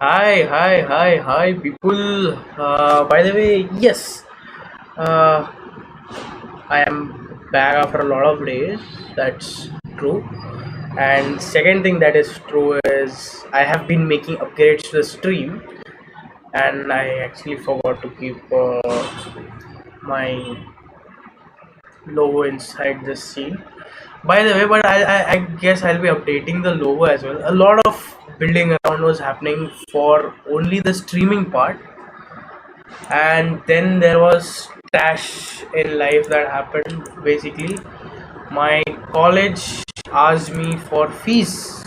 Hi, people. By the way, yes, uh, I am back after a lot of days. That's true. And second thing that is true is I have been making upgrades to the stream, and I actually forgot to keep my logo inside this scene. By the way, but I guess I'll be updating the logo as well. A lot of building around was happening for only the streaming part, and then there was trash in life that happened. Basically, my college asked me for fees,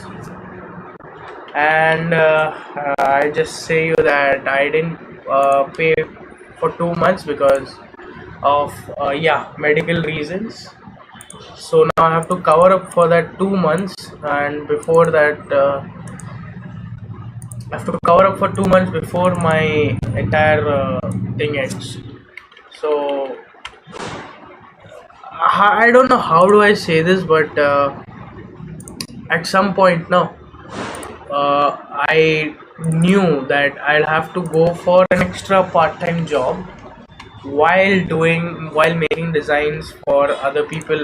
and I just say you that I didn't pay for 2 months because of medical reasons. So now I have to cover up for that 2 months, and before that I have to cover up for 2 months before my entire thing ends. So I don't know how do I say this, but at some point now, I knew that I'll have to go for an extra part-time job while making designs for other people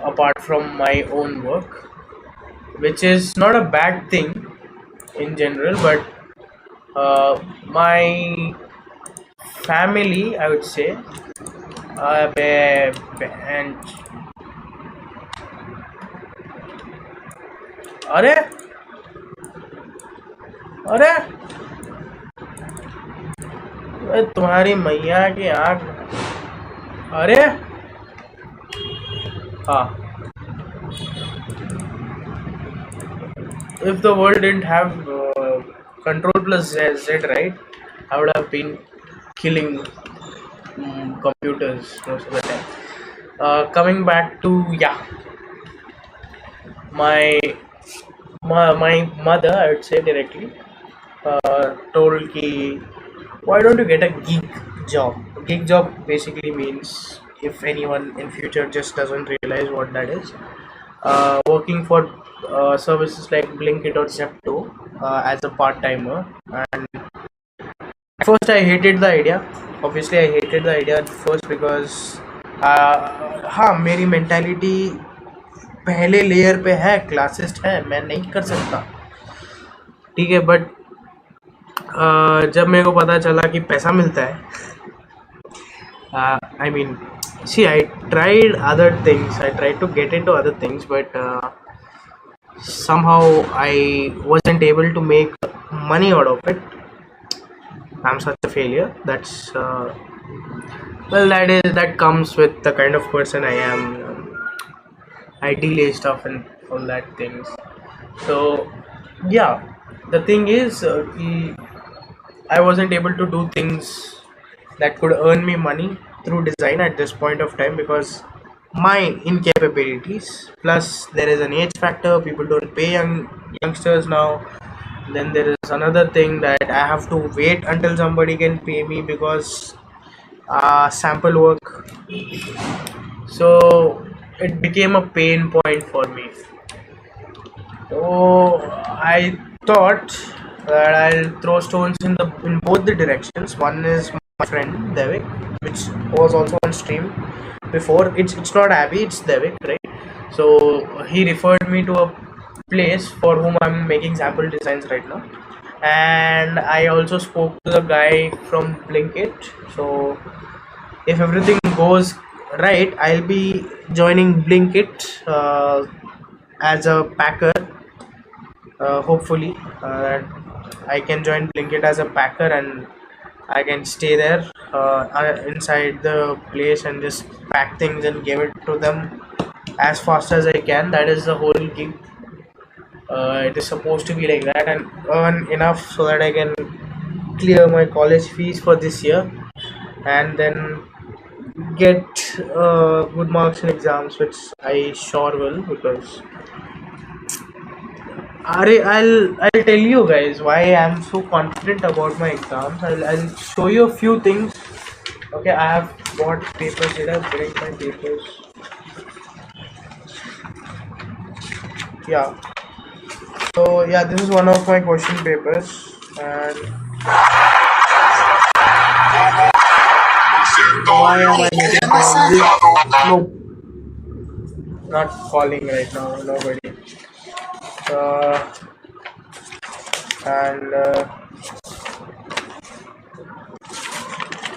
apart from my own work, which is not a bad thing in general, but my family, I would say, and अरे अरे तुम्हारी मैया की आंख। अरे हाँ, if the world didn't have control plus Z, right, I would have been killing computers most of the time. Coming back to my my mother, I would say directly, told ki why don't you get a job. Gig job basically means, if anyone in future just doesn't realize what that is, working for services like Blinkit or Zepto as a part-timer. And at first I hated the idea. Obviously I hated the idea at first because हाँ, मेरी mentality पहले layer पे है, classist है, मैं नहीं कर सकता, ठीक है। बट जब मेरे को पता चला कि पैसा मिलता है, I mean, see, I tried other things. I tried to get into other things, but somehow I wasn't able to make money out of it. I'm such a failure. That's that comes with the kind of person I am. I delay stuff and all that things. So yeah, the thing is, I wasn't able to do things that could earn me money through design at this point of time because my incapabilities. Plus, there is an age factor. People don't pay youngsters now. Then there is another thing that I have to wait until somebody can pay me because sample work. So it became a pain point for me. So I thought that I'll throw stones in both the directions. One is my friend Devik, which was also on stream before. It's not Abby, it's Devik, right? So he referred me to a place for whom I'm making sample designs right now. And I also spoke to the guy from Blinkit. So if everything goes right, I'll be joining Blinkit as a packer. Hopefully, I can join Blinkit as a packer and I can stay there inside the place and just pack things and give it to them as fast as I can. That is the whole gig. It is supposed to be like that and earn enough so that I can clear my college fees for this year and then get good marks in exams, which I sure will because I'll tell you guys why I'm so confident about my exams. I'll show you a few things. Okay, I have bought papers. Did I bring my papers? Yeah. So yeah, this is one of my question papers, and why am I getting calls? Nope, not calling right now. Nobody. Uh, and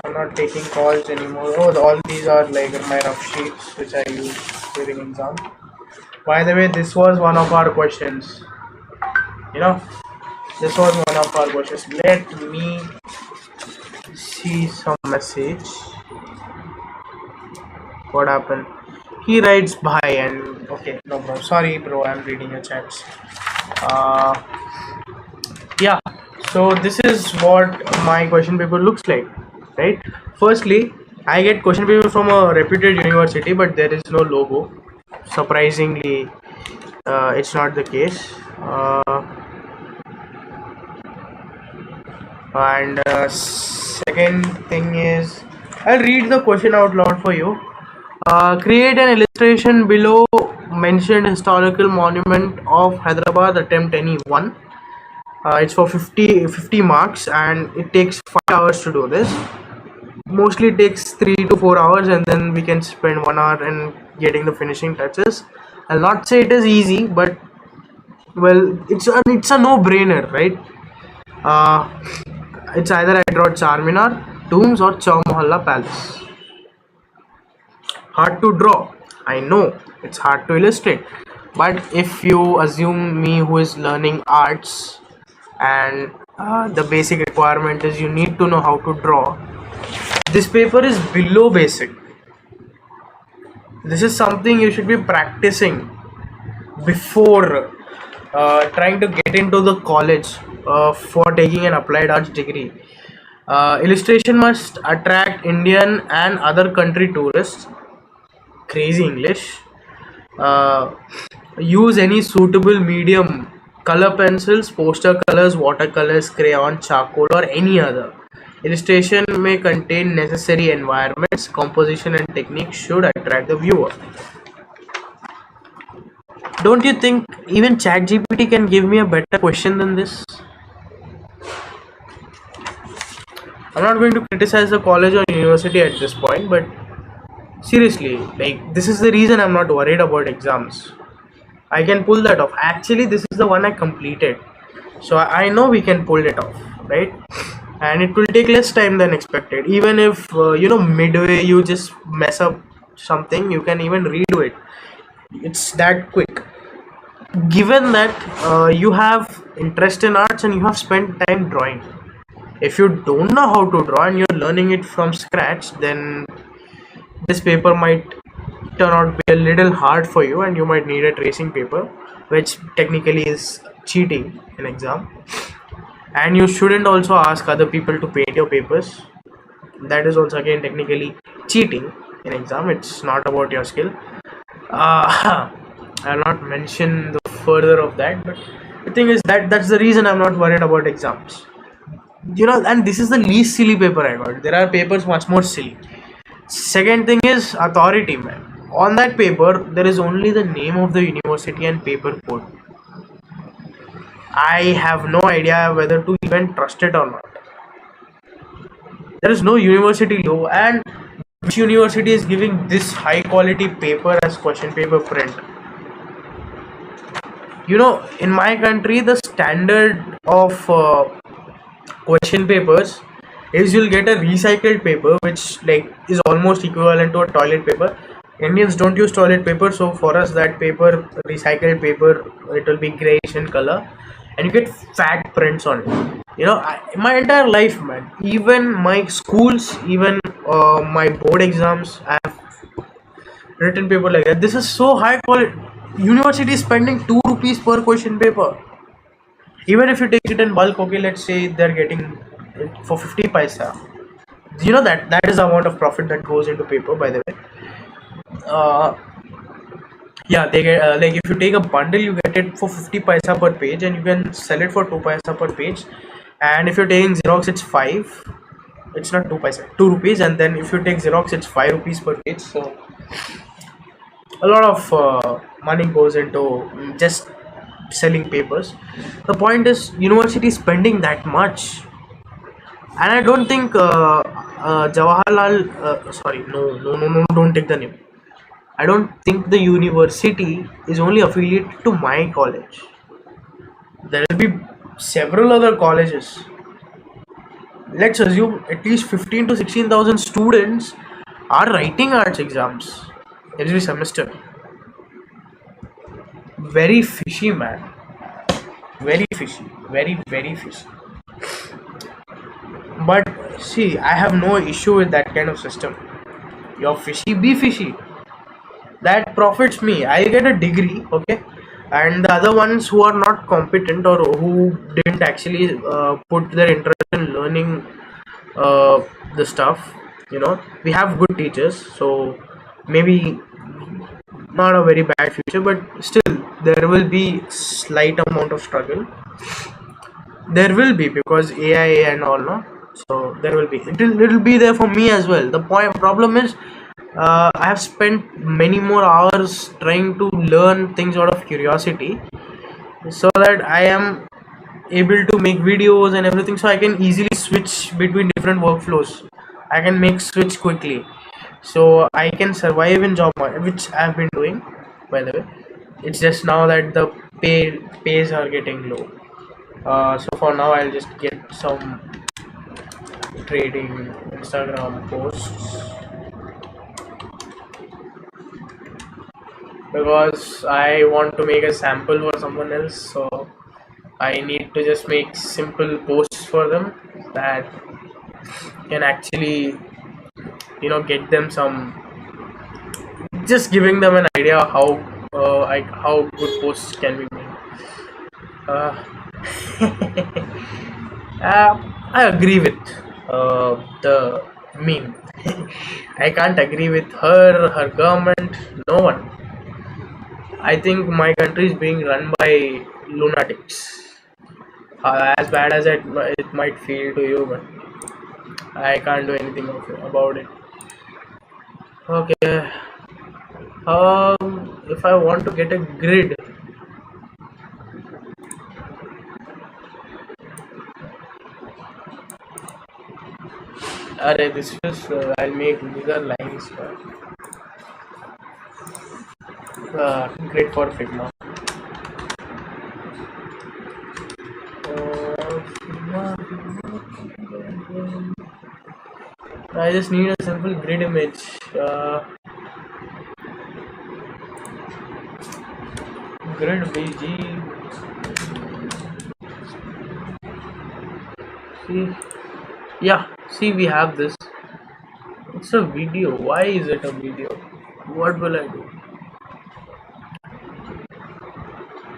I'm not taking calls anymore. Oh, all these are like my rough sheets which I use during exam. By the way, this was one of our questions. You know, this was one of our questions. Let me see some message. What happened? He writes bye and okay, no problem. Sorry, bro. I'm reading your chats. Uh, yeah. So this is what my question paper looks like, right? Firstly, I get question paper from a reputed university, but there is no logo. Surprisingly, it's not the case. And second thing is, I'll read the question out loud for you. Create an illustration below mentioned historical monument of Hyderabad. Attempt any one. It's for 50 marks, and it takes 5 hours to do this. Mostly it takes 3 to 4 hours, and then we can spend 1 hour in getting the finishing touches. I'll not say it is easy, but well, it's a no-brainer, right? Uh, it's either I draw Charminar, Tombs, or Chow Mohalla Palace. Hard to draw, I know. It's hard to illustrate, but if you assume me who is learning arts, and the basic requirement is you need to know how to draw, this paper is below basic. This is something you should be practicing before trying to get into the college for taking an applied arts degree. Illustration must attract Indian and other country tourists. Crazy English. Use any suitable medium: color pencils, poster colors, watercolors, crayon, charcoal, or any other. Illustration may contain necessary environments. Composition and technique should attract the viewer. Don't you think even ChatGPT can give me a better question than this? I'm not going to criticize the college or university at this point, but seriously, like, this is the reason I'm not worried about exams. I can pull that off. Actually, this is the one I completed, so I know we can pull it off, right? And it will take less time than expected. Even if midway you just mess up something, you can even redo it. It's that quick. Given that you have interest in arts and you have spent time drawing, if you don't know how to draw and you're learning it from scratch, then this paper might turn out to be a little hard for you, and you might need a tracing paper, which technically is cheating in exam. And you shouldn't also ask other people to paint your papers. That is also again technically cheating in exam. It's not about your skill. I'll not mention the further of that, but the thing is that that's the reason I'm not worried about exams. And this is the least silly paper I got. There are papers much more silly. Second thing is authority, man. On that paper, there is only the name of the university and paper code. I have no idea whether to even trust it or not. There is no university logo, and which university is giving this high quality paper as question paper print? In my country, the standard of question papers is you'll get a recycled paper, which like is almost equivalent to a toilet paper. Indians don't use toilet paper, so for us that paper, recycled paper, it will be grayish in color, and you get fat prints on it. My entire life, man, even my schools, even my board exams, I have written paper like that. This is so high quality. University is spending 2 rupees per question paper. Even if you take it in bulk, okay, let's say they're getting it for 50 paisa. That is the amount of profit that goes into paper, by the way. Yeah, they get like, if you take a bundle, you get it for 50 paisa per page, and you can sell it for 2 paisa per page. And if you're taking Xerox, it's 5. It's not 2 paisa, 2 rupees. And then if you take Xerox, it's 5 rupees per page. So a lot of money goes into just selling papers. The point is, university is spending that much, and I don't think Jawaharlal. Sorry, no, no, no, no, don't take the name. I don't think the university is only affiliated to my college. There will be several other colleges. Let's assume at least 15 to 16,000 students are writing arts exams every semester. Very fishy, man. Very fishy. Very, very fishy. But see, I have no issue with that kind of system. You're fishy, be fishy. That profits me. I get a degree, okay? And the other ones who are not competent or who didn't actually put their interest in learning uh, the stuff, we have good teachers, so maybe not a very bad future, but still there will be slight amount of struggle. There will be, because AI and all, no. So there will be, it'll be there for me as well. The problem is, I have spent many more hours trying to learn things out of curiosity, so that I am able to make videos and everything, so I can easily switch between different workflows. I can make switch quickly, so I can survive in job market, which I've been doing, by the way. It's just now that the pays are getting low. So for now, I'll just get some trading Instagram posts, because I want to make a sample for someone else. So I need to just make simple posts for them that can actually, get them some, just giving them an idea how good posts can be made. Uh, I agree with the meme. I can't agree with her government, no one. I think my country is being run by lunatics. As bad as it might feel to you, but I can't do anything about it. Okay. If I want to get a grid, this is I'll make bigger lines. Grid for Figma. I just need a simple grid image. Grid VG. See, we have this. It's a video. Why is it a video? What will I do?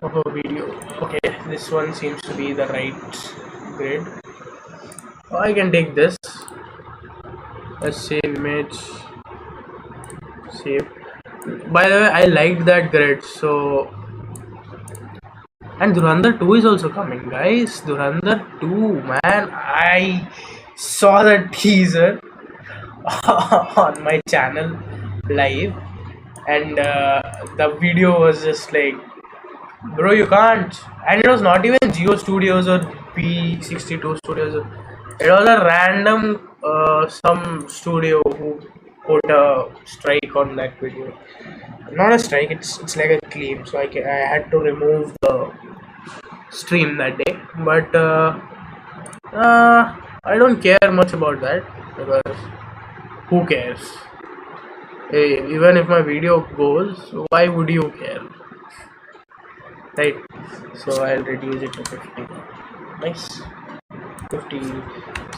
Oh, video. Okay, this one seems to be the right grid. I can take this. Let's save image. Save. By the way, I liked that grid. So, and Dhurandhar 2 is also coming, guys. Dhurandhar 2, man. I saw the teaser on my channel live, and the video was just like, bro, you can't. And it was not even Geo Studios or P62 Studios. It was a random some studio who put a strike on that video. Not a strike, it's like a claim. So I had to remove the stream that day. But I don't care much about that, because who cares? Even if my video goes, why would you care? Right? So I'll reduce it to 50. Nice. 50,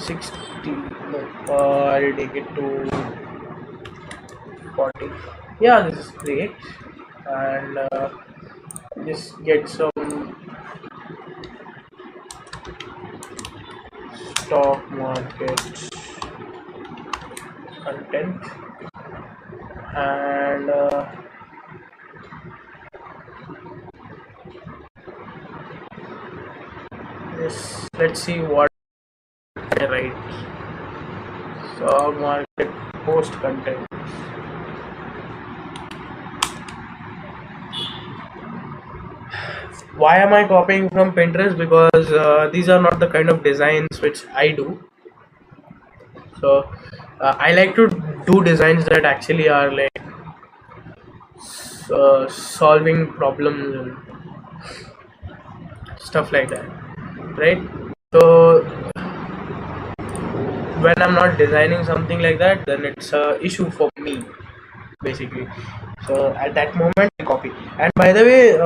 60. No, I'll take it to 40. Yeah, this is great. And just get some stock market content, and let's see what I write. Stock market post content. Why am I copying from Pinterest? Because these are not the kind of designs which I do. So I like to do designs that actually are like solving problems and stuff like that, right? So when I'm not designing something like that, then it's a issue for me basically. So at that moment I copy. And by the way,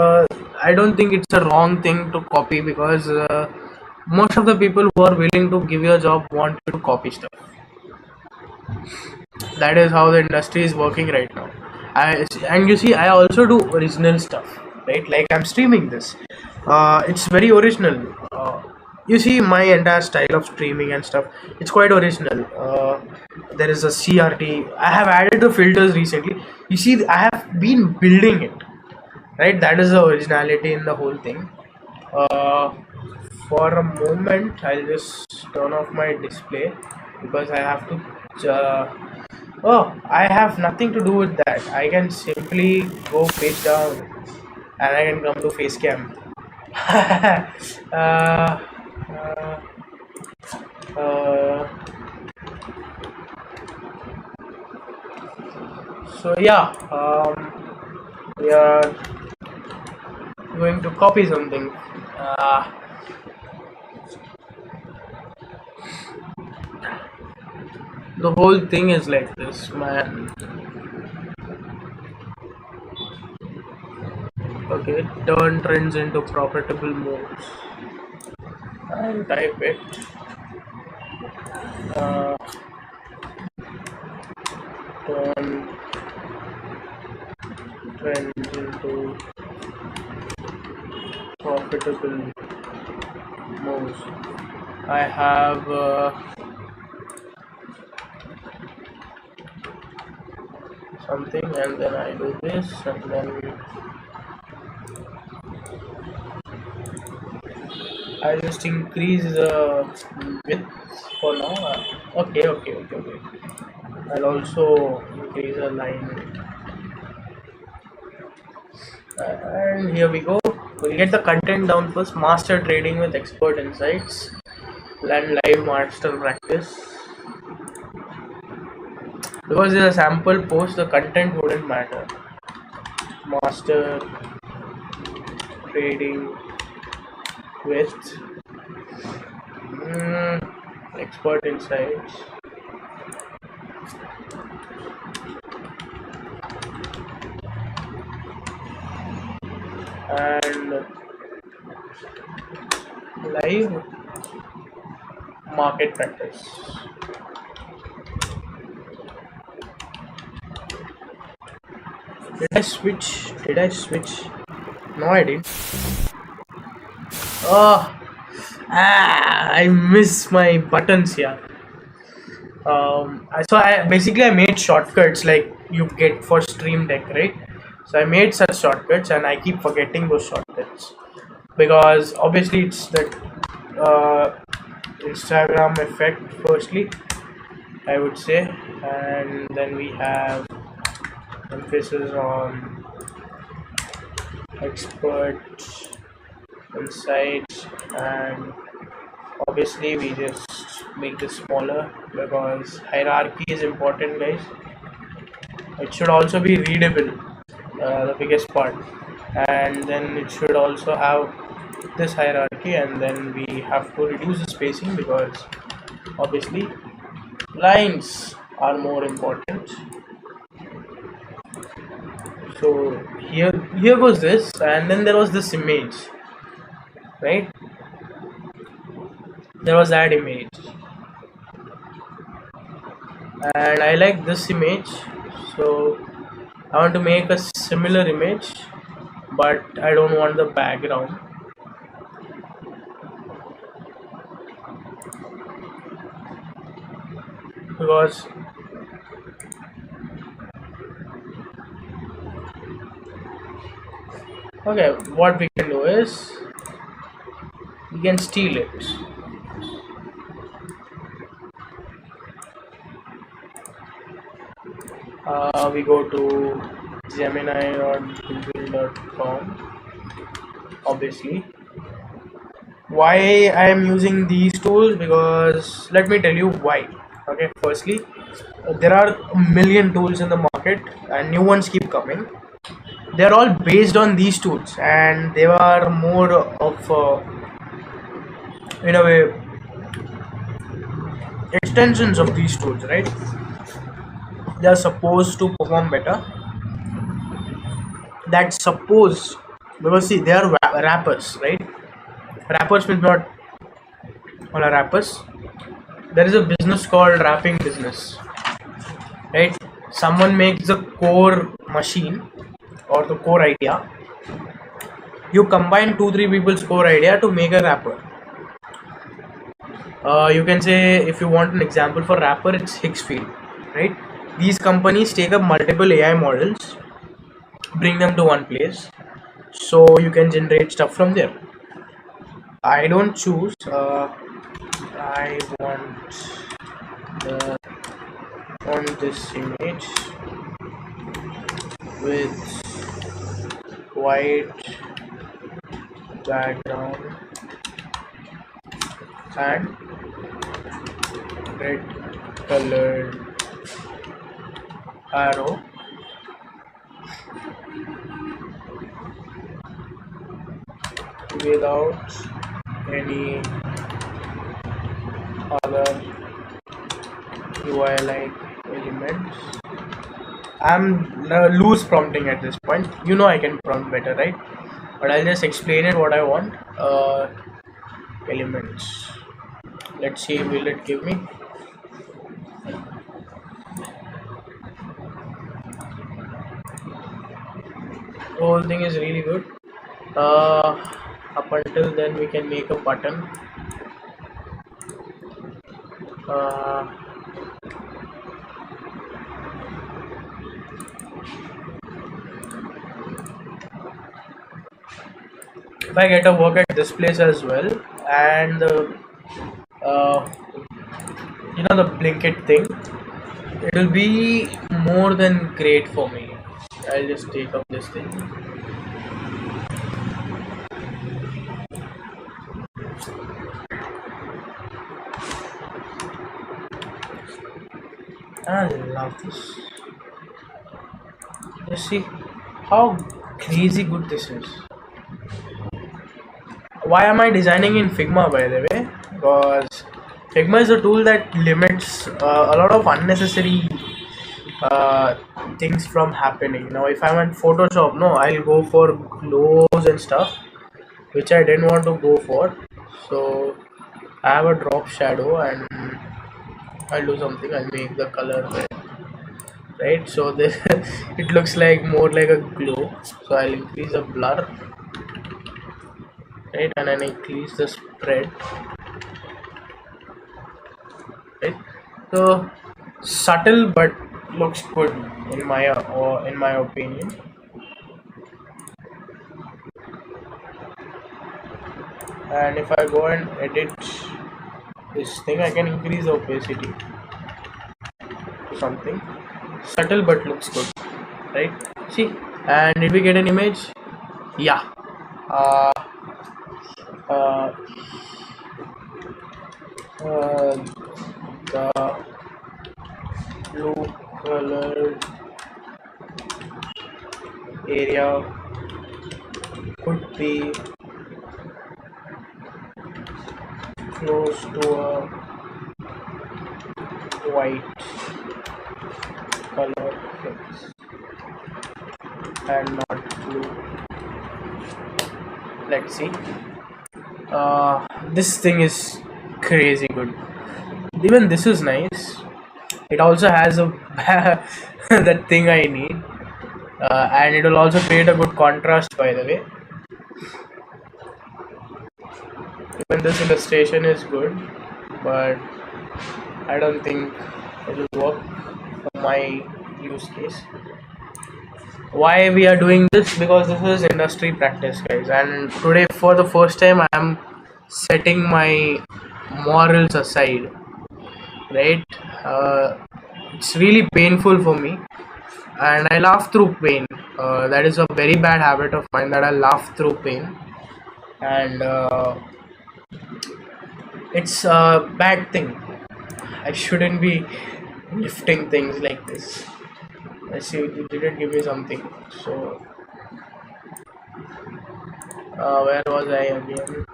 I don't think it's a wrong thing to copy, because most of the people who are willing to give you a job want you to copy stuff. That is how the industry is working right now. And you see, I also do original stuff, right? Like I'm streaming this, it's very original. You see my entire style of streaming and stuff, it's quite original. There is a CRT, I have added the filters recently. You see, I have been building it, right? That is the originality in the whole thing. uh, for a moment I'll just turn off my display, because I have to oh, I have nothing to do with that. I can simply go face down and I can come to face cam. uh, uh, uh, so yeah, we are going to copy something. The whole thing is like this, man. Okay, turn trends into profitable moves. I'll type it. Uh, turn trends into profitable moves. I have something, and then I do this, and then I just increase the width for now. Okay. I'll also increase the line. And here we go. We'll get the content down first. Master trading with expert insights. Learn live master practice. Because it's a sample post, the content wouldn't matter. Master trading with expert insights. And live market practice. Did I switch? No, I didn't. Oh, I miss my buttons here. So I basically I made shortcuts like you get for Stream Deck, right? So I made such shortcuts, and I keep forgetting those shortcuts, because obviously it's that Instagram effect. Firstly, I would say, and then we have emphasis on expert insights, and obviously we just make this smaller because hierarchy is important, guys. It should also be readable, the biggest part, and then it should also have this hierarchy, and then we have to reduce the spacing because obviously lines are more important. So here goes this, and then there was this image, right? There was that image, and I like this image, so I want to make a similar image, but I don't want the background. Because okay, what we can do is we can steal it. We go to Gemini or Google.com, obviously. Why I am using these tools? Because let me tell you why. Okay, firstly, there are a million tools in the market and new ones keep coming. They're all based on these tools and they are more of in a way extensions of these tools, right? They are supposed to perform better. That's supposed, because see, they are rappers, right? Rappers means not all are rappers. There is a business called rapping business, right? Someone makes the core machine or the core idea. You combine two three people's core idea to make a rapper. You can say, if you want an example for rapper, it's Higgsfield, right? These companies take up multiple AI models, bring them to one place, so you can generate stuff from there. I don't choose. I want this image with white background and red colored arrow without any other UI like elements. I'm loose prompting at this point. You know I can prompt better, right? But I'll just explain it what I want. Elements. Let's see, will it give me? The whole thing is really good. Up until then, we can make a button. If I get a work at this place as well, and uh, the Blinkit thing, it will be more than great for me. I'll just take up this thing. I love this. Just see how crazy good this is. Why am I designing in Figma, by the way? Because Figma is a tool that limits a lot of unnecessary uh, things from happening. Now, if I'm at Photoshop, no, I'll go for glows and stuff, which I didn't want to go for. So I have a drop shadow and I'll do something. I'll make the color red, right? So this it looks like more like a glow. So I'll increase the blur, right, and then increase the spread, right? So subtle but looks good in my opinion. And if I go and edit this thing, I can increase the opacity to something subtle but looks good, right? See, and did we get an image? Yeah. uh, uh, the blue colored area could be close to a white color fix and not blue. Let's see. This thing is crazy good. Even this is nice. It also has a that thing I need, and it will also create a good contrast, by the way. Even this illustration is good, but I don't think it will work for my use case. Why we are doing this? Because this is industry practice, guys, and today for the first time I am setting my morals aside, right? It's really painful for me and I laugh through pain. That is a very bad habit of mine, that I laugh through pain. and it's a bad thing. I shouldn't be lifting things like this. I see you didn't give me something. So where was I again?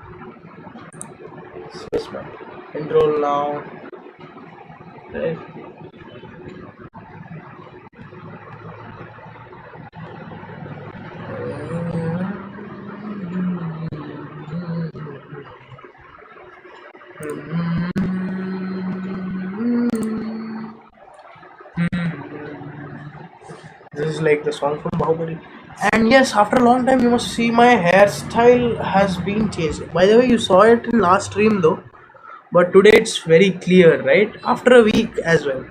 Spaceman. Enroll now. Right. This is like the song from Bahubali. And yes, after a long time, you must see my hairstyle has been changed. By the way, you saw it in last stream though, but today it's very clear, right? After a week as well.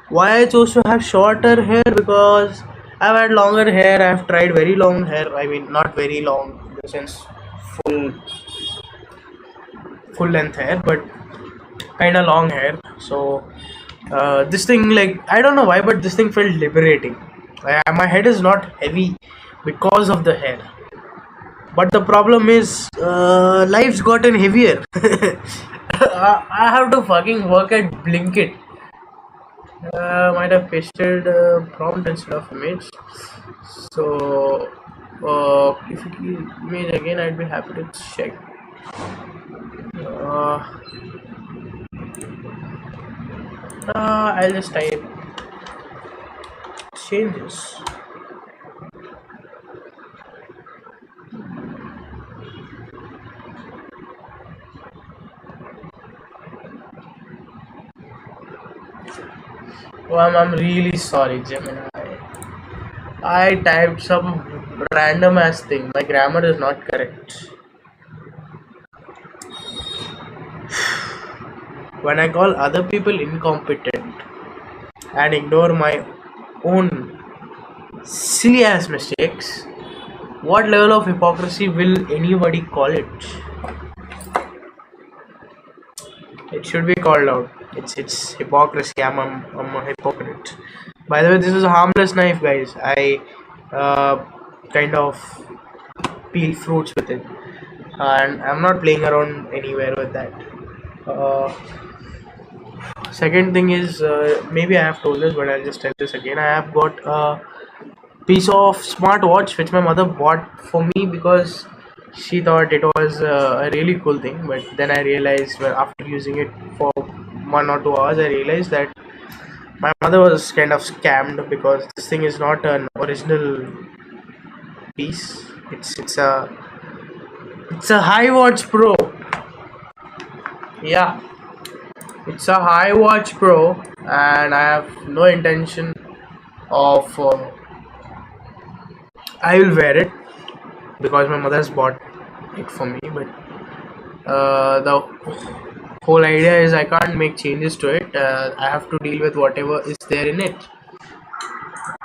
Why I chose to have shorter hair? Because I've had longer hair. I've tried very long hair. I mean, not very long in the sense full full length hair, but kind of long hair. So this thing, like, I don't know why, but this thing felt liberating. My head is not heavy because of the hair, but the problem is life's gotten heavier. I have to fucking work at Blinkit. Might have pasted prompt instead of image. So if you give image again, I'd be happy to check. uh, I'll just type changes. Oh, I'm really sorry, Gemini. I typed some random ass thing. My grammar is not correct. When I call other people incompetent and ignore my own silly ass mistakes, what level of hypocrisy will anybody call it? It should be called out. It's hypocrisy. I'm a hypocrite. By the way, this is a harmless knife, guys. I kind of peel fruits with it, and I'm not playing around anywhere with that. Uh, Second thing is, maybe I have told this, but I'll just tell this again. I have got a piece of smartwatch which my mother bought for me because she thought it was a really cool thing. But then I realized, well, after using it for 1 or 2 hours, I realized that my mother was kind of scammed because this thing is not an original piece. It's a HiWatch Pro. Yeah, it's a HiWatch Pro, and I have no intention of. I will wear it because my mother has bought it for me. But the whole idea is I can't make changes to it. I have to deal with whatever is there in it.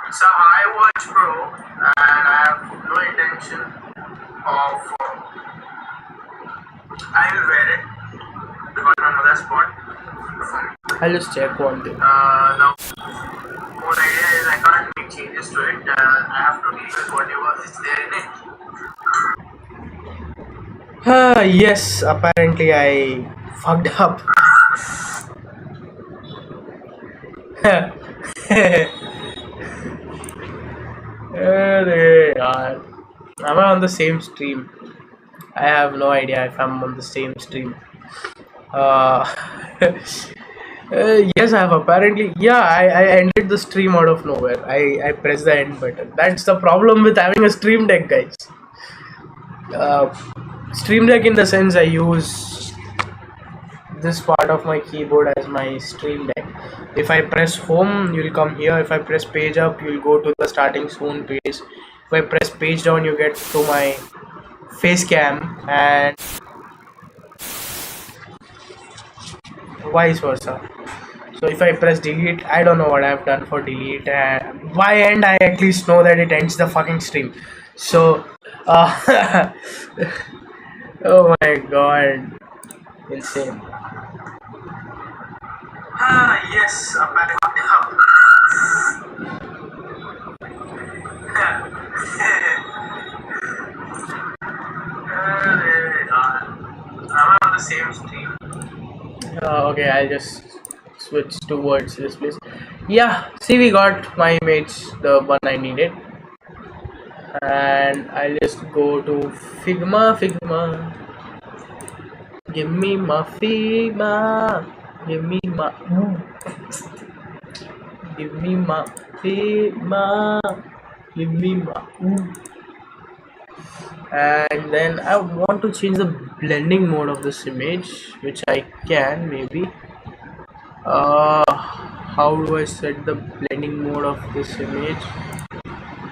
It's a HiWatch Pro, and I have no intention of. I will wear it because my mother's bought it for me. I'll just check one thing. The whole idea is I can't make changes to it. I have to deal with whatever is there in it. Yes, apparently I fucked up. Arey yaar. Am I on the same stream? I have no idea if I'm on the same stream. Uh, yes, I have apparently. Yeah, I ended the stream out of nowhere. I pressed the end button. That's the problem with having a stream deck, guys. Uh, Stream Deck in the sense I use this part of my keyboard as my stream deck. If I press home, you'll come here. If I press page up, you'll go to the starting soon page. If I press page down, you get to my face cam, and vice versa. So if I press delete, I don't know what I've done for delete, and by end I at least know that it ends the fucking stream. So oh my god, insane. Yes, Okay, I'll just switch towards this place. Yeah, see, we got my image, the one I needed, and I'll just go to Figma. Give me my Figma. Give me my. Give me my Figma. Give me my. And then I want to change the blending mode of this image, which I can maybe. How do I set the blending mode of this image?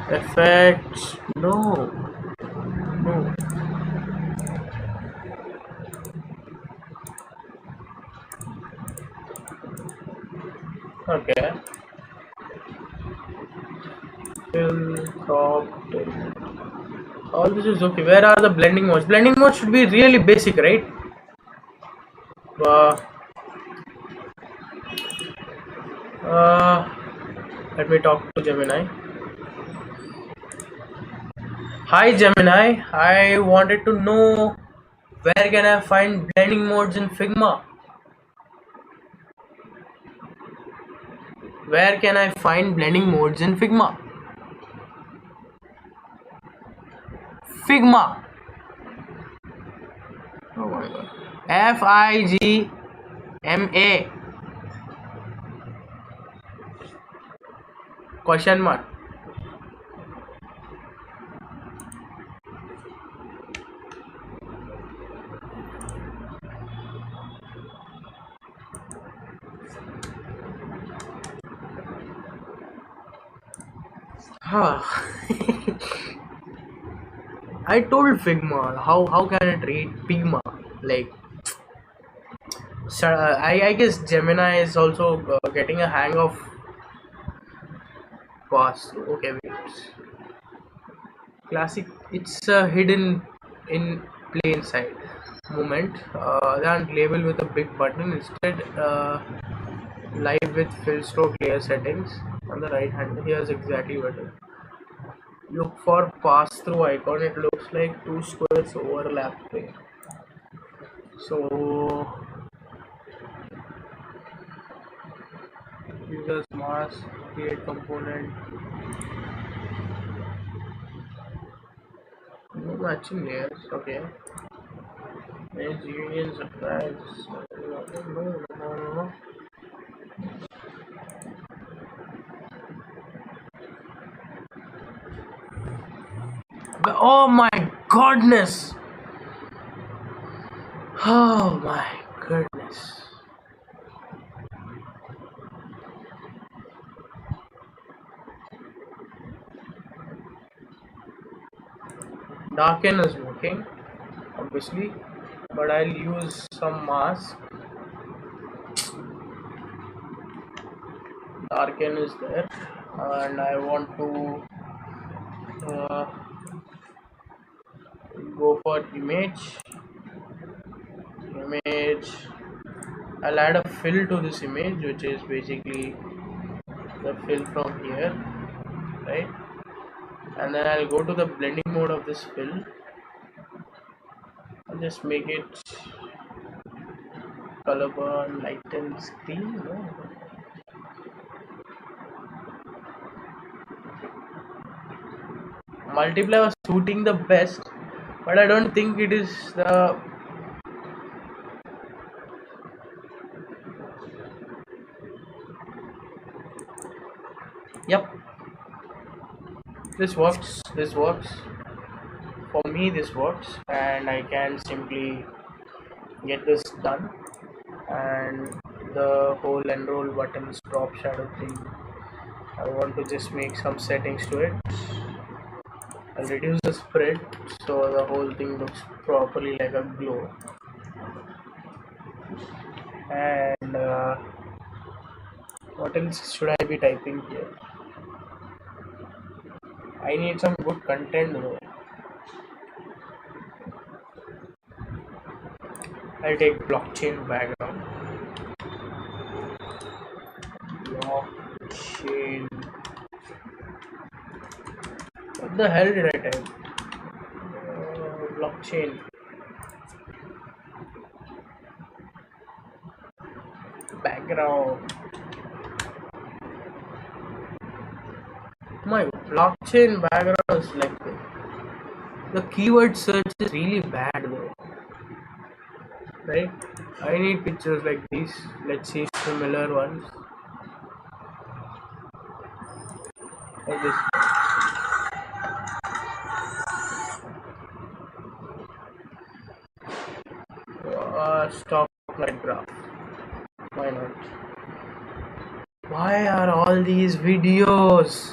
Effects? No, no. Okay. Fill, crop, all this is okay. Where are the blending modes? Blending mode should be really basic, right? Uh, uh, Let me talk to Gemini. Hi Gemini, I wanted to know where can I find blending modes in Figma? Where can I find blending modes in Figma? Figma. Oh my god. Figma. Question mark. Huh. I told Figma. How can it read Pigma? Like, so, I guess Gemini is also getting a hang of pass. Okay, wait. Classic. It's hidden in plain sight. Moment. They aren't labeled with a big button. Instead, live with fill stroke layer settings on the right hand. Here's exactly what it. Look for pass through icon. It looks like two squares overlapping. So users mask, create component. No matching layers. Okay. Manage union supplies. No. Oh my goodness. Oh my goodness. Darken is working, obviously, but I'll use some mask. Darken is there, and I want to uh, go for image. I'll add a fill to this image, which is basically the fill from here, right? And then I'll go to the blending mode of this fill. I'll just make it color burn, lighten screen. No. Multiply was suiting the best, but I don't think it is the. Yep, this works. For me this works, and I can simply get this done. And the whole enroll buttons drop shadow thing, I want to just make some settings to it. I'll reduce the spread so the whole thing looks properly like a glow. And what else should I be typing here? I need some good content though. I'll take blockchain background. Blockchain. What the hell did I type? Blockchain. background. My blockchain background is like the keyword search is really bad though, right? I need pictures like these. Let's see similar ones like this. Stock market graph. Why not? Why are all these videos?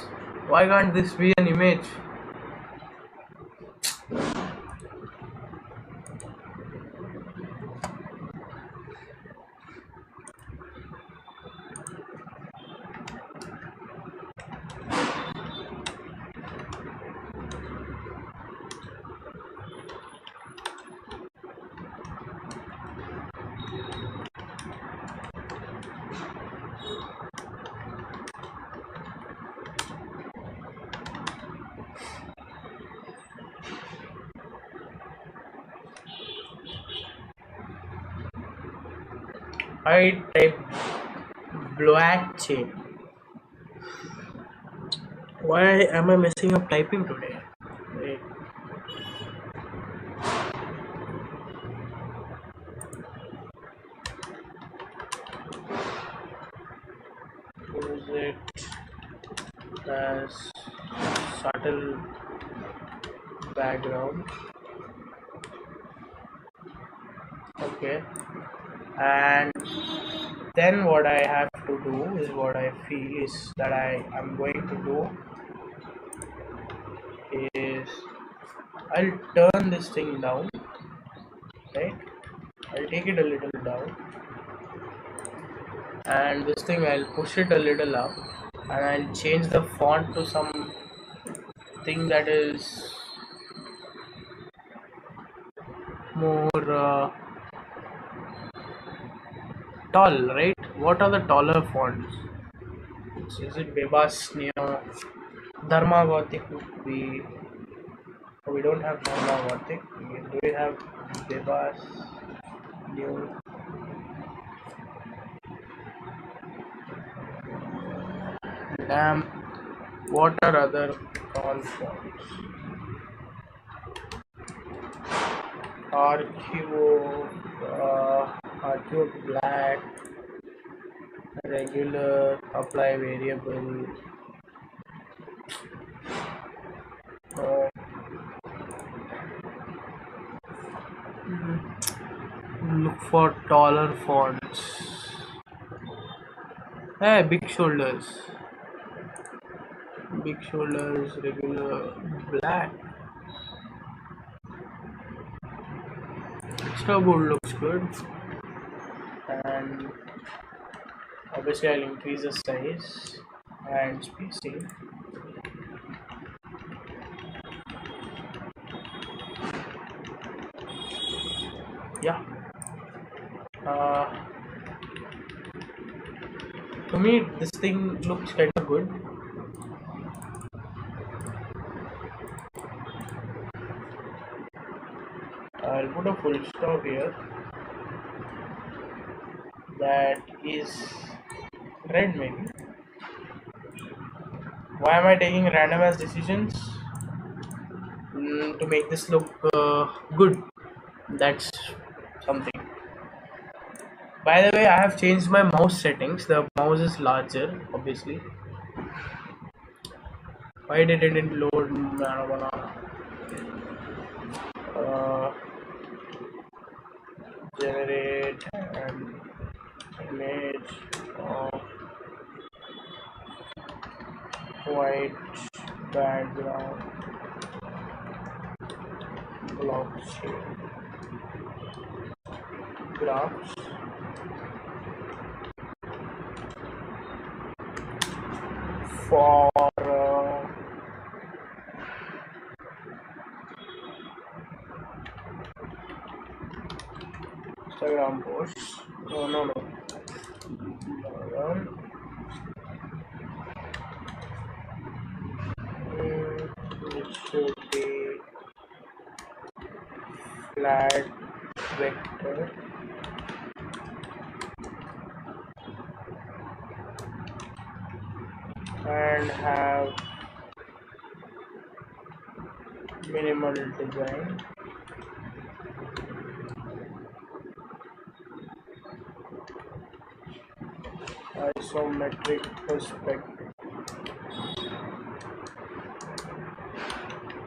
Why can't this be an image? I type blockchain. Why am I messing up typing today? Wait. Use it as subtle background. Okay. And then what I have to do is what I feel is that I am going to do is I'll turn this thing down, right? I'll take it a little down, and this thing I'll push it a little up, and I'll change the font to something that is more tall, right? What are the taller fonts? Is it Bebas Neo? Dharma Gothic would be. We don't have Dharma Gothic. Do we have Bebas New? Damn. What are other tall fonts? Archivo, Archivo Black, regular, apply variable. Uh, Look for taller fonts. Hey, big shoulders. Big shoulders, regular, black. Starboard looks good. And obviously I'll increase the size and spacing. Yeah. To me, this thing looks kind of good. I'll put a full stop here. That is red, maybe. Why am I taking random as decisions? To make this look good. That's something. By the way, I have changed my mouse settings. The mouse is larger, obviously. Why did it didn't load marijuana? Generate an image of white background blockchain graphs for Instagram posts. No. It should be flat vector and have minimal design. Isometric perspective.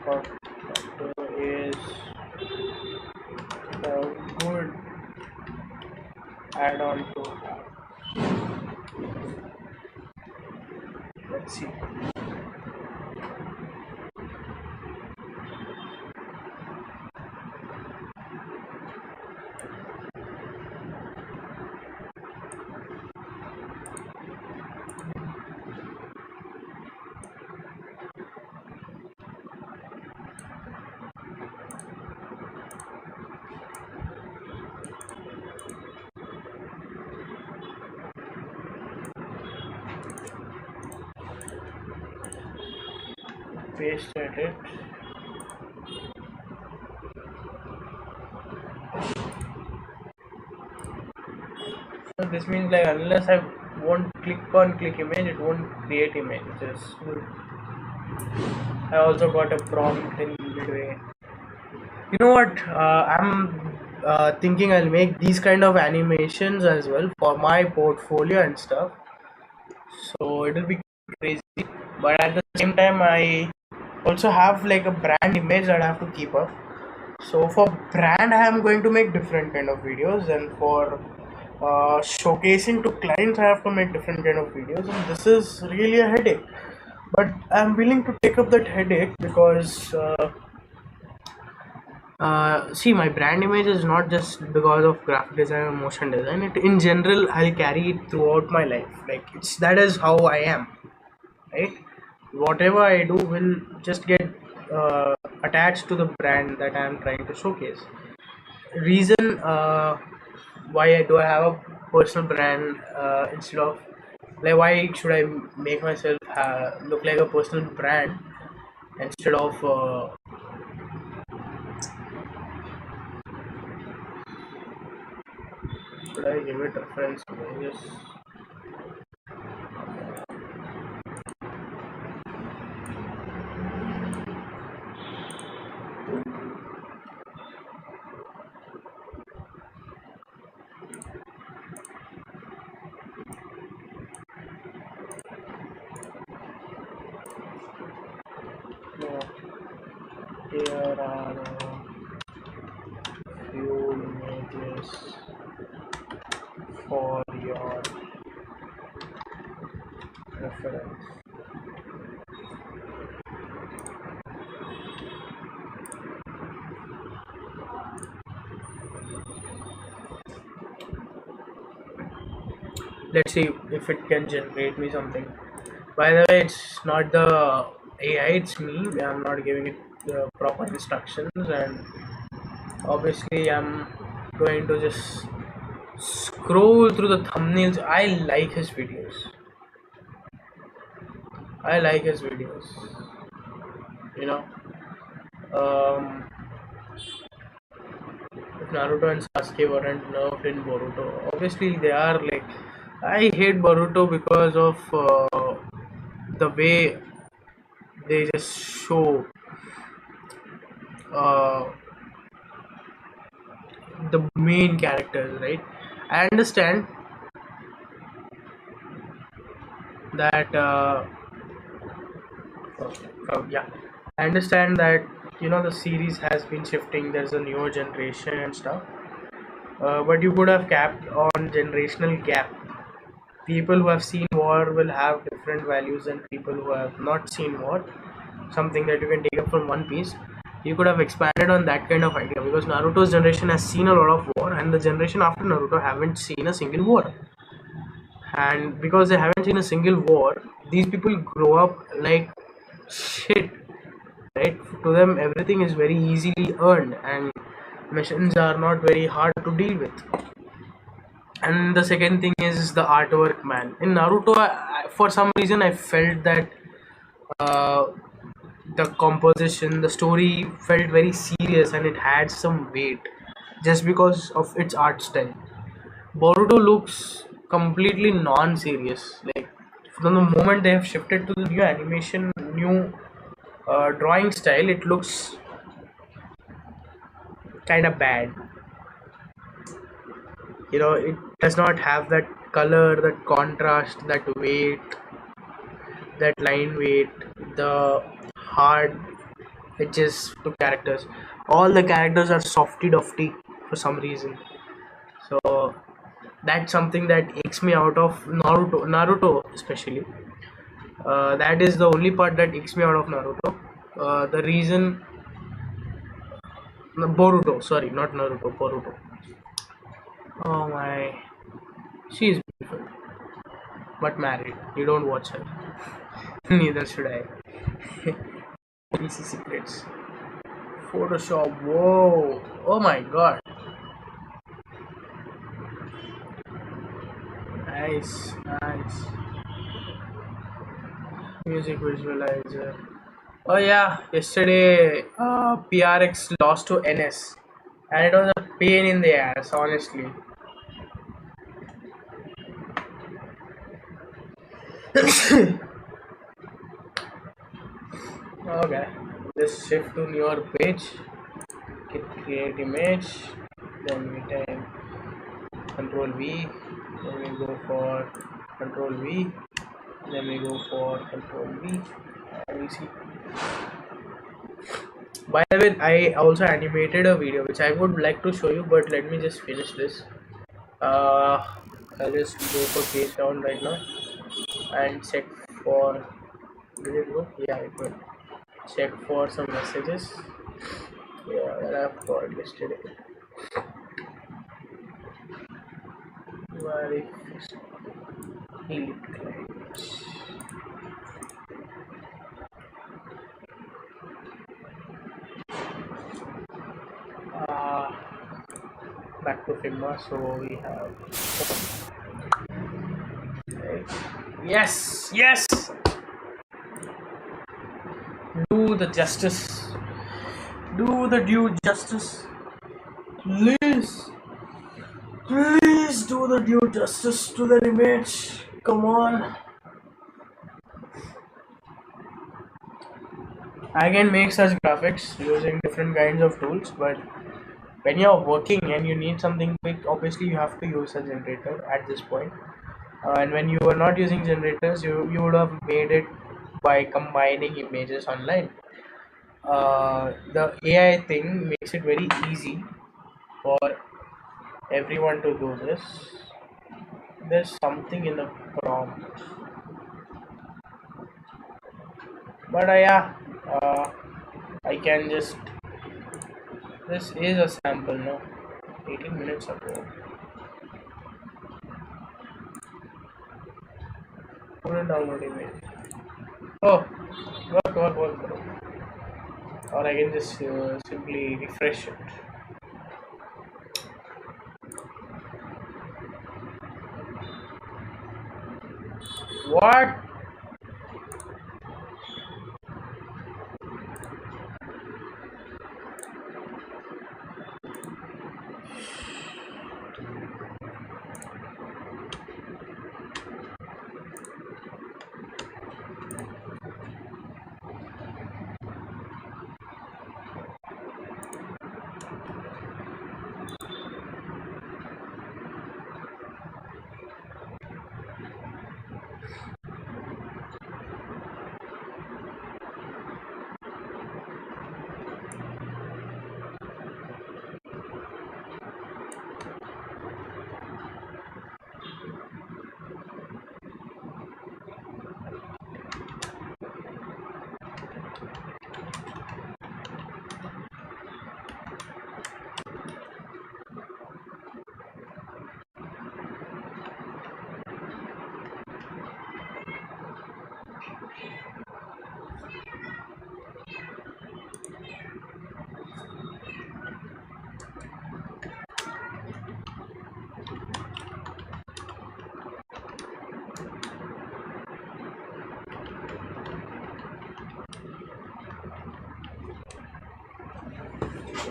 Factor is a good add-on to have. Let's see. Paste it. So this means like unless I won't click image, it won't create image, which is good. I also got a prompt in midway. You know what? I'm thinking I'll make these kind of animations as well for my portfolio and stuff. So it'll be crazy, but at the same time, I also have like a brand image that I have to keep up. So for brand, I am going to make different kind of videos, and for showcasing to clients, I have to make different kind of videos, and this is really a headache. But I'm willing to take up that headache because see, my brand image is not just because of graphic design or motion design. It in general, I'll carry it throughout my life. Like it's that is how I am, right? Whatever I do will just get attached to the brand that I am trying to showcase. Reason why do I have a personal brand instead of like why should I make myself look like a personal brand instead of should I give it reference images? No, here are few images for your reference. Let's see if it can generate me something. By the way, it's not the AI, it's me. I'm not giving it the proper instructions, and obviously I'm going to just scroll through the thumbnails. I like his videos. I like his videos. You know, um, if Naruto and Sasuke weren't nerfed in Boruto, obviously they are like. I hate Boruto because of the way they just show uh, the main characters, right? I understand that yeah, I understand that the series has been shifting. There's a newer generation and stuff, but you could have capped on generational gap. People who have seen war will have different values than people who have not seen war. Something that you can take up from One Piece. You could have expanded on that kind of idea because Naruto's generation has seen a lot of war, and the generation after Naruto haven't seen a single war. And because they haven't seen a single war, these people grow up like shit, right? To them, everything is very easily earned, and missions are not very hard to deal with. And the second thing is the artwork, man. In Naruto, for some reason, I felt that uh, the composition, the story felt very serious and it had some weight just because of its art style. Boruto looks completely non-serious. Like From the moment they have shifted to the new animation, new drawing style, it looks kind of bad. It does not have that color, that contrast, that weight, that line weight, the hard edges to characters. All the characters are softy dofty for some reason. So that's something that takes me out of Naruto especially. That is the only part that takes me out of Naruto. The reason, no, Boruto, sorry, not Naruto, Boruto. Oh my, she is beautiful, but married. You don't watch her. Neither should I. PC secrets. Photoshop. Whoa. Oh my god. Nice, nice. Music visualizer. Oh yeah, yesterday PRX lost to NS, and it was a pain in the ass, honestly. Okay, just shift to newer page, create image, then we type Control V, then we go for Control V, then we go for Control V, and we see. By the way, I also animated a video which I would like to show you, but let me just finish this. Uh, I'll just go for page down right now and check for. Did it go? Yeah, it went. Check for some messages. Yeah, that I've got yesterday. Where is delete clients? Uh, Back to Figma. So we have. Right. Yes, yes. Do the justice. Do the due justice. Please. Please do the due justice to the image. Come on. I can make such graphics using different kinds of tools, but when you're working and you need something quick, obviously you have to use a generator at this point. And when you were not using generators, you would have made it by combining images online. The AI thing makes it very easy for everyone to do this. There's something in the prompt, but yeah, I can just. This is a sample, no? 18 minutes ago. Couldn't download image. Oh, work. Or I can just simply refresh it. What?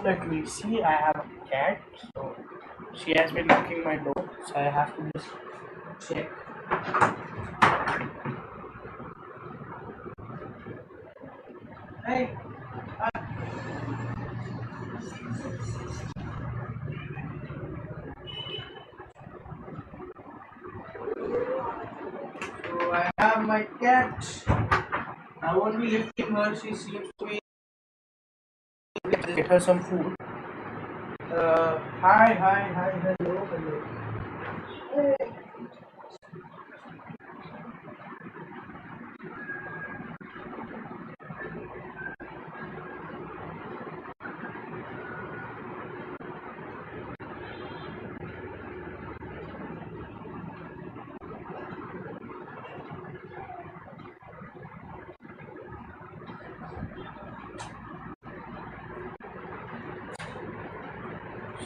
Let me see. I have a cat, so she has been knocking my door, so I have to just check. Hey, so I have my cat. I won't be lifting her. She seems to be. Get her some food. Hi, hi, hi, hello, hello. Hey.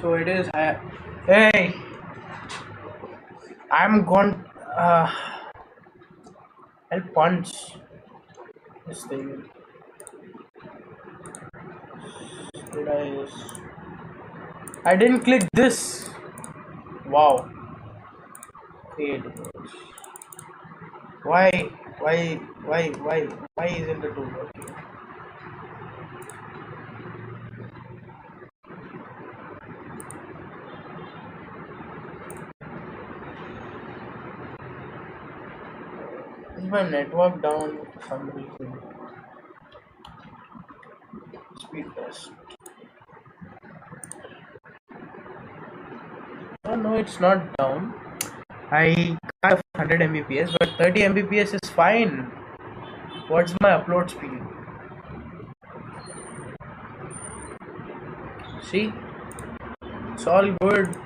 So it is. Hey, I'm going. Uh, I'll punch this thing. Did I? I didn't click this. Wow. Create image. Why? Why? Why isn't the tool working? Is my network down for some reason? Speed test. Oh no, it's not down. I have 100 Mbps, but 30 Mbps is fine. What's my upload speed? See, it's all good.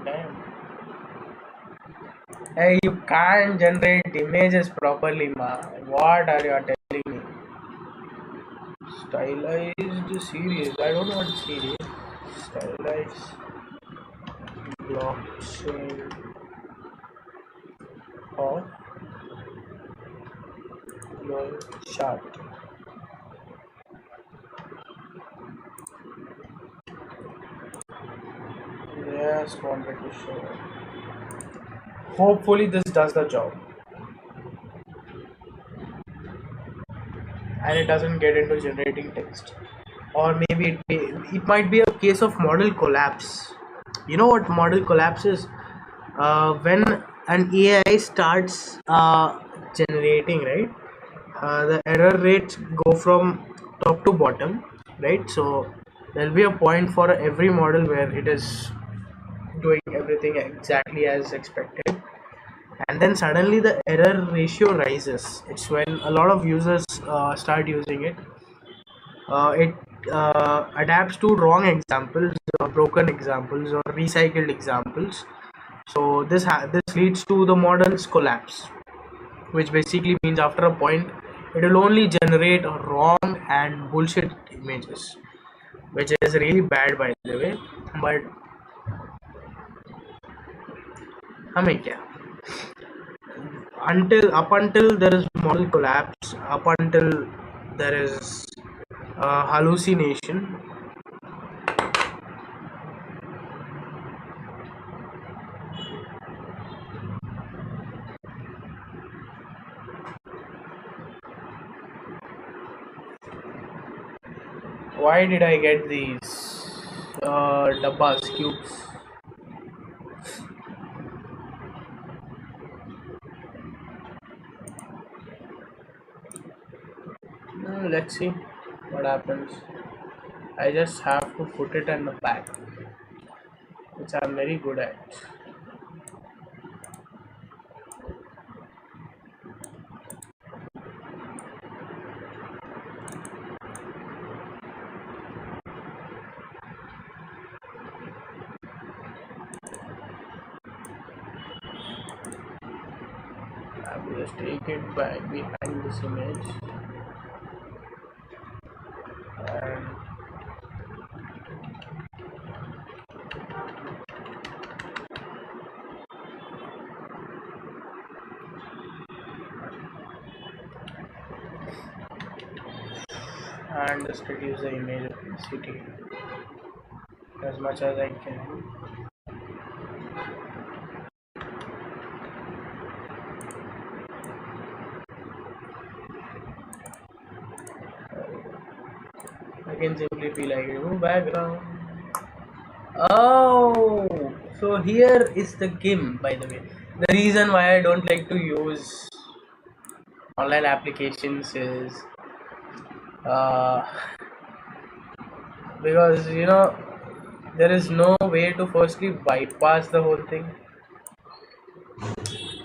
Damn. Hey, you can't generate images properly, ma. What are you telling me? Stylized series. I don't want series. Stylized blockchain of your chart. Just wanted to show. Hopefully, this does the job and it doesn't get into generating text. Or maybe it might be a case of model collapse. You know what model collapse is? When an AI starts generating, right? The error rates go from top to bottom, right? So there'll be a point for every model where it is doing everything exactly as expected, and then suddenly the error ratio rises. It's when a lot of users start using it. It adapts to wrong examples, or broken examples, or recycled examples. So this leads to the model's collapse, which basically means after a point it will only generate wrong and bullshit images, which is really bad by the way. But हमें क्या, until there is model collapse, up until there is hallucination. Why did I get these dabbas cubes? Let's see what happens. I just have to put it in the bag, which I'm very good at. I will just take it back behind this image and just reduce the image opacity as much as I can. I can simply be like remove background. Oh, so here is the game, by the way. The reason why I don't like to use online applications is uh, because there is no way to firstly bypass the whole thing.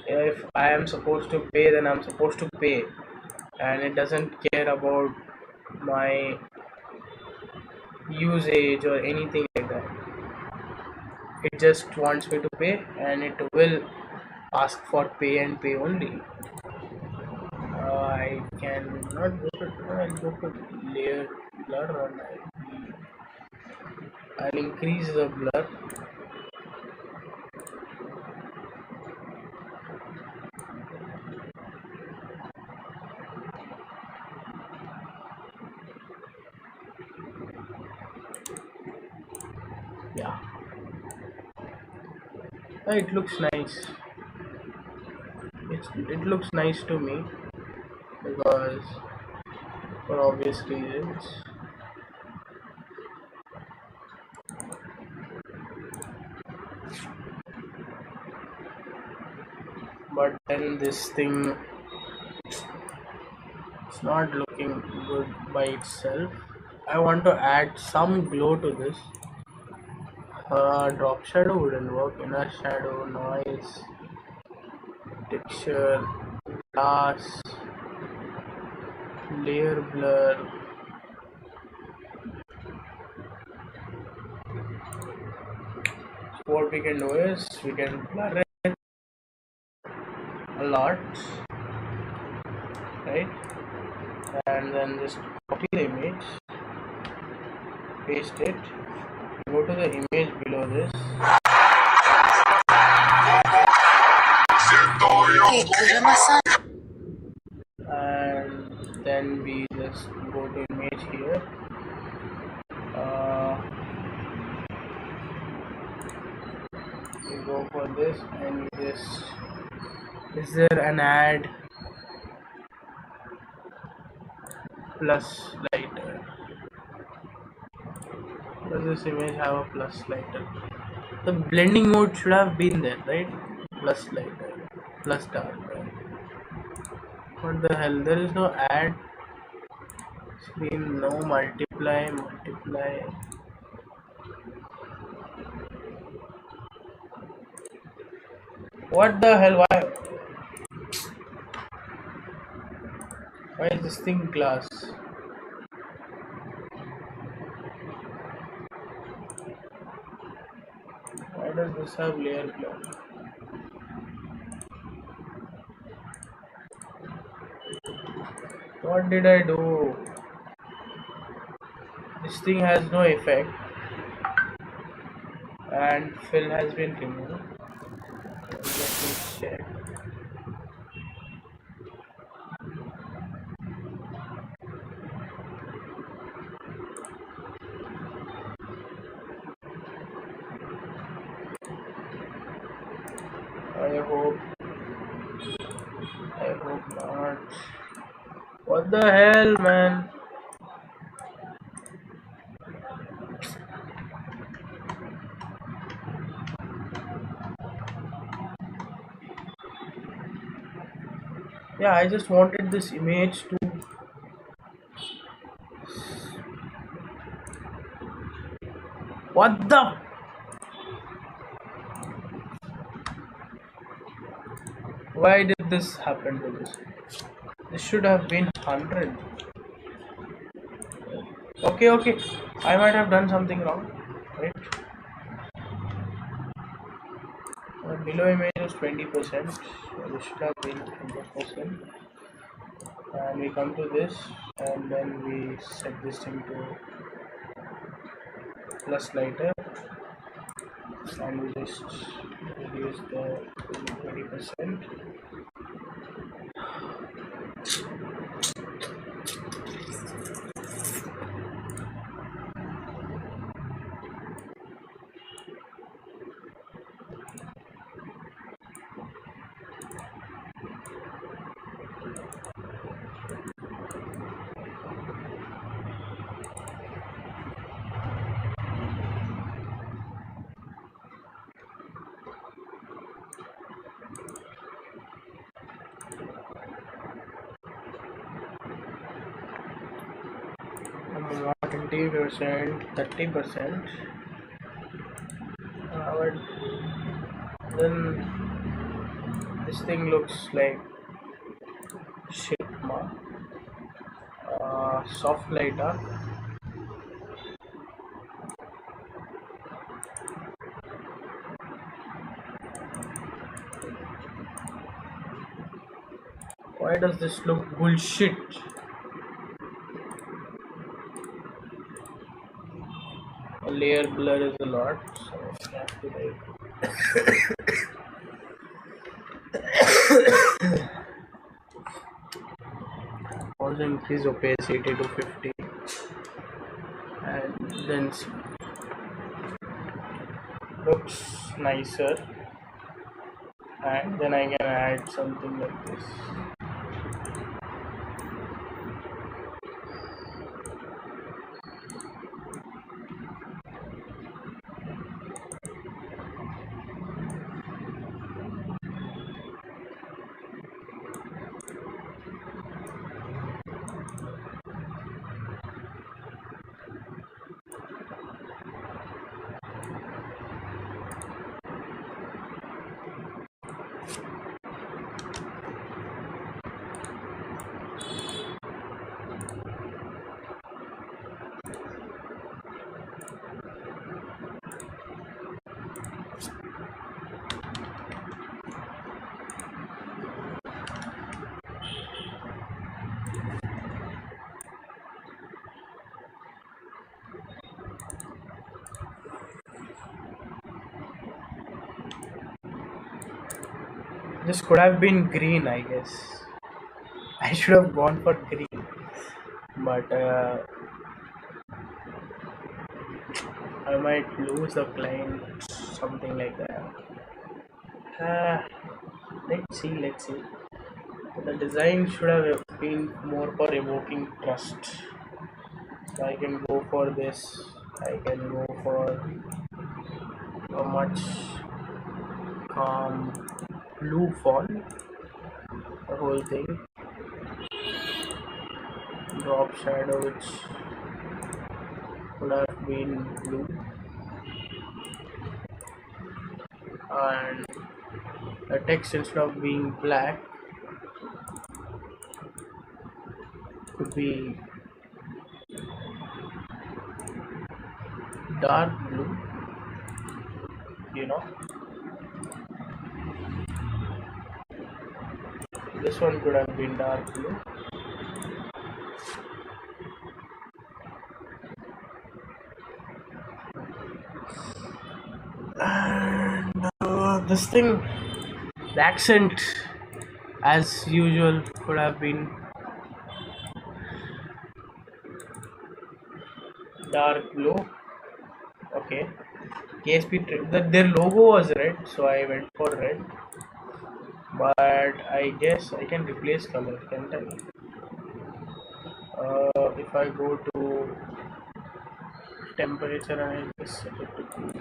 If I am supposed to pay, then I'm supposed to pay, and it doesn't care about my usage or anything like that. It just wants me to pay, and it will ask for pay and pay only. I cannot go to I'll go to layer blur, and I'll increase the blur. Yeah, it looks nice. It looks nice to me because for obvious reasons. But then this thing, it's not looking good by itself. I want to add some glow to this. Drop shadow wouldn't work. Inner shadow, noise, texture, glass, layer blur. What we can do is we can blur it a lot, right? And then just copy the image, paste it, go to the image below this, and then we just go to image here. We go for this and we just, is there an add plus lighter? Does this image have a plus lighter? The blending mode should have been there, right? Plus lighter, plus darker. What the hell? There is no add screen, no multiply. What the hell? Why is this thing glass? Why does this have layer blur? What did I do? This thing has no effect and fill has been removed. Let me check. I hope not. What the hell, man? Yeah, I just wanted this image to. What the? Why did this happen to this? This should have been 100. Okay. I might have done something wrong, right? Below image is 20%. So this should have been 100%. And we come to this, and then we set this thing to plus lighter, and we just reduce the 20%. 20%, 30%. But then this thing looks like shit, ma. Soft lighter. Why does this look bullshit? A layer blur is a lot, so I have to also increase opacity to 50 and then see. Looks nicer, and then I can add something like this. This could have been green, I guess. I should have gone for green, but I might lose the client, something like that. Let's see, let's see. The design should have been more for evoking trust. So I can go for this. I can go for a much calm blue font. The whole thing. Drop shadow, which would have been blue, and the text instead of being black could be dark blue, you know. This one could have been dark blue. And this thing, the accent as usual could have been dark blue. Okay, their logo was red, so I went for red, but I guess I can replace color, can't I? If I go to temperature and I just set it to 10.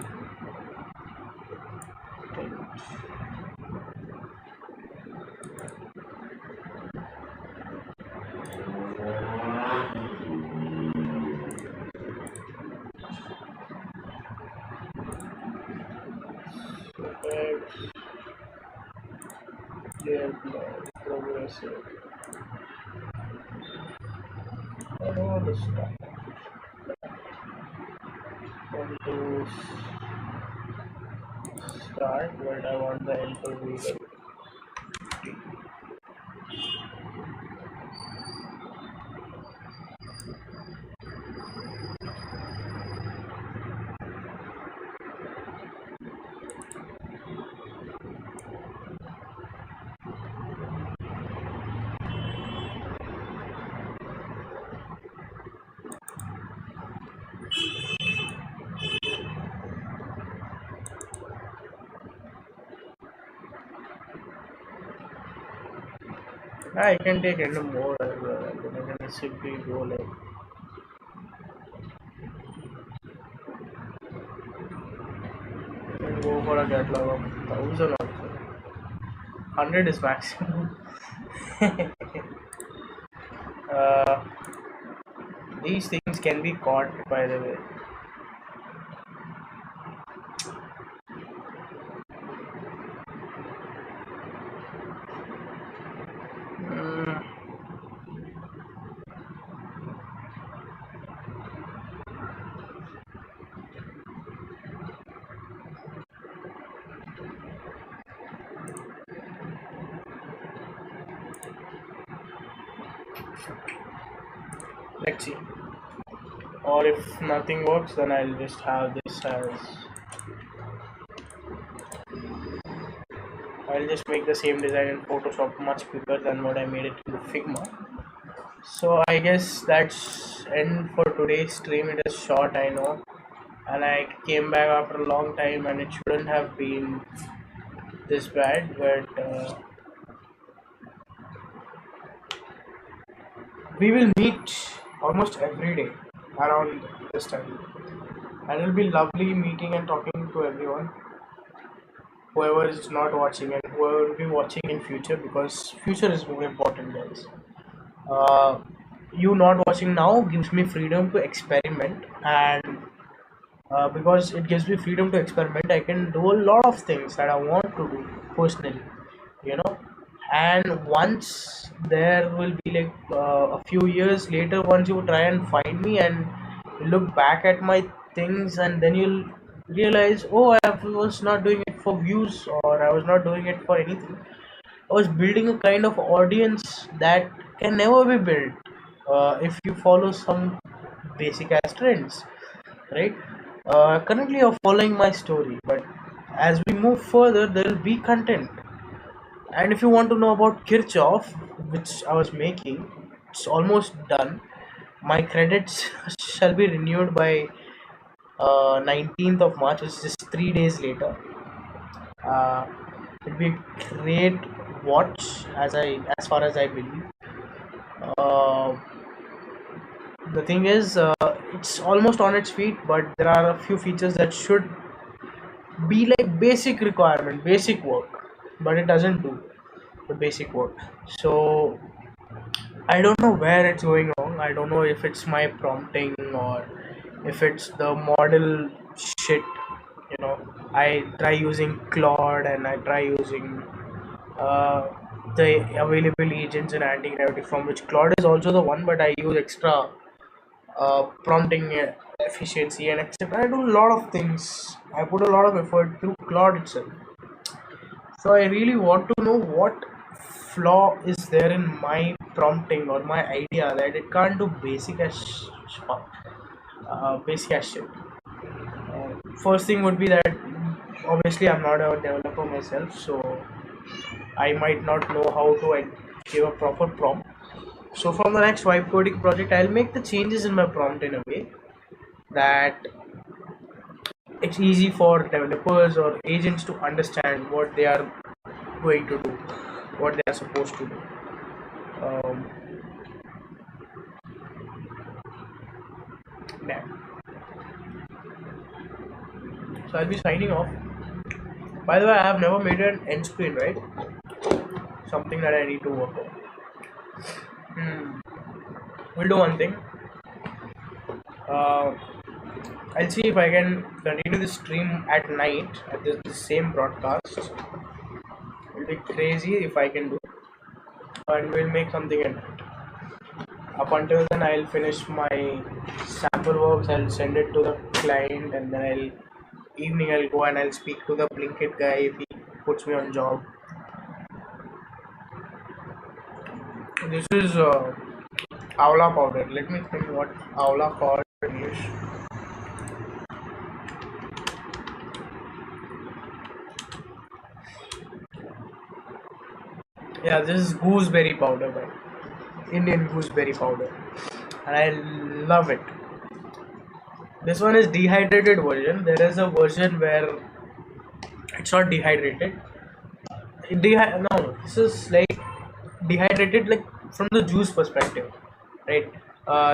Layer blur, progressive. I don't want to start. Want to start, but I want the end to be like 50. I can take any more as well. I can simply go like I can go for a catalog of 1000 also. 100 is maximum. uh, These things can be caught, by the way. Mm, let's see. Or if nothing works, then I'll just have this as. I'll just make the same design in Photoshop much quicker than what I made it in Figma. So I guess that's end for today's stream. It is short, I know, and I came back after a long time, and it shouldn't have been this bad, but we will meet almost every day around this time, and it'll be lovely meeting and talking to everyone, whoever is not watching and whoever will be watching in future, because future is more important, guys. uh, you not watching now gives me freedom to experiment, and because it gives me freedom to experiment, I can do a lot of things that I want to do personally, you know. And once there will be like a few years later, once you try and find me and you look back at my things, and then you'll realize, oh, I was not doing it for views, or I was not doing it for anything. I was building a kind of audience that can never be built if you follow some basic as trends, right? Currently, you're following my story, but as we move further, there will be content. And if you want to know about Kirchhoff, which I was making, it's almost done. My credits shall be renewed by 19th of March, which is just 3 days later. Uh, it'll be a great watch, as far as I believe. Uh, the thing is, it's almost on its feet, but there are a few features that should be like basic requirement, basic work, but it doesn't do the basic work. So I don't know where it's going wrong. I don't know if it's my prompting or if it's the model shit. You know, I try using Claude and I try using uh, the available agents in anti-gravity, from which Claude is also the one, but I use extra prompting efficiency and etc. I do a lot of things. I put a lot of effort through Claude itself. So I really want to know what flaw is there in my prompting or my idea that it can't do basic as shit. First thing would be that obviously I'm not a developer myself, so I might not know how to give a proper prompt. So from the next vibe coding project, I'll make the changes in my prompt in a way that it's easy for developers or agents to understand what they are going to do, what they are supposed to do. Um, yeah. So I'll be signing off. By the way, I have never made an end screen, right? Something that I need to work on. We'll do one thing. Uh, I'll see if I can continue the stream at night at the same broadcast. It'll be crazy if I can do, and we'll make something at night. Up until then, I'll finish my sample works. I'll send it to the client, and then I'll go and I'll speak to the Blinkit guy if he puts me on job. This is Avla powder. Let me think what Avla powder is. Yeah, this is gooseberry powder, by Indian gooseberry powder, and I love it. This one is dehydrated version. There is a version where it's not dehydrated. No, this is like dehydrated, like from the juice perspective, right?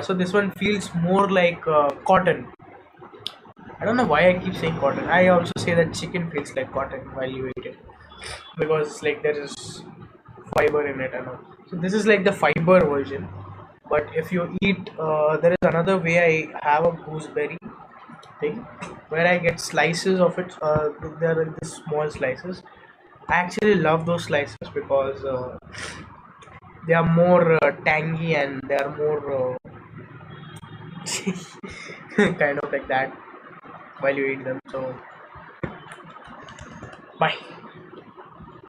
So this one feels more like cotton. I don't know why I keep saying cotton. I also say that chicken feels like cotton while you eat it, because like there is fiber in it and all. So this is like the fiber version. But if you eat, there is another way I have a gooseberry thing where I get slices of it. They're in these small slices. I actually love those slices because they are more tangy and they are more kind of like that while you eat them. So, bye.